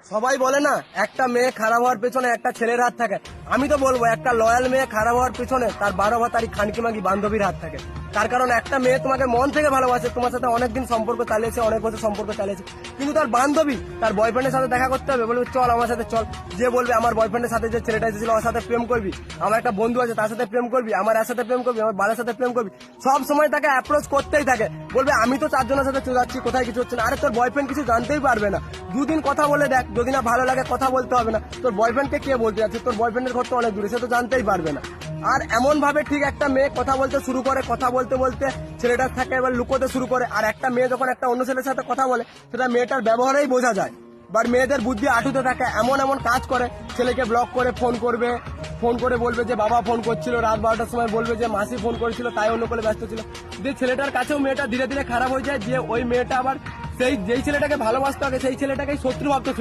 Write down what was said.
সবাই বলে না একটা মেয়ে খারাপ হওয়ার পেছনে একটা ছেলের হাত থাকে। আমি তো বলবো একটা লয়াল মেয়ে খারাপ হওয়ার পেছনে তার 12 ভাতারি খানকি মাগি বান্ধবীর হাত থাকে। তার কারণ একটা মেয়ে তোমাকে মন থেকে ভালোবাসে, তোমার সাথে অনেকদিন সম্পর্ক চালিয়েছে, অনেক বছর সম্পর্ক চালিয়েছে, কিন্তু তার বান্ধবী তার বয়ফ্রেন্ডের সাথে দেখা করতে হবে, বলবে চল আমার সাথে চল। যে বলবে আমার বয়ফ্রেন্ডের সাথে যে ছেলেটা এসেছিল ওর সাথে প্রেম করবি, আমার একটা বন্ধু আছে তার সাথে প্রেম করবি, আমার এর সাথে প্রেম করবি, আমার বাবার সাথে প্রেম করবি, সব সময় তাকে অ্যাপ্রোচ করতেই থাকে। বলবে আমি তো 4 জনের সাথে চলে যাচ্ছি, কোথায় কিছু হচ্ছে না। আরে তোর বয়ফ্রেন্ড কিছু জানতেই পারবে না, দুদিন কথা বলে দেখ, যদি না ভালো লাগে কথা বলতে হবে না। তোর বয়ফ্রেন্ডকে কে বলতে যাচ্ছে, তোর বয়ফ্রেন্ডের ঘর তো অনেক দূরে, সে তো জানতেই পারবে না। আর এমন ভাবে ঠিক একটা মেয়ে কথা বলতে শুরু করে, কথা বলতে বলতে ছেলেটার থাকে এবার লুকোতে শুরু করে। আর একটা মেয়ে যখন একটা অন্য ছেলের সাথে কথা বলে সেটা মেয়েটার ব্যবহারেই বোঝা যায়। বাট মেয়েদের বুদ্ধি আটুতে থাকে, এমন এমন কাজ করে, ছেলেকে ব্লক করে ফোন করবে, ফোন করে বলবে যে বাবা ফোন করছিল, রাত 12টার সময় বলবে যে মাসি ফোন করেছিল, তাই অন্য করে ব্যস্ত ছিল। যে ছেলেটার কাছেও মেয়েটা ধীরে ধীরে খারাপ হয়ে যায়, যে ওই মেয়েটা আবার সেই যেই ছেলেটাকে ভালোবাসতে হবে সেই ছেলেটাকেই শত্রু ভাবতে শুরু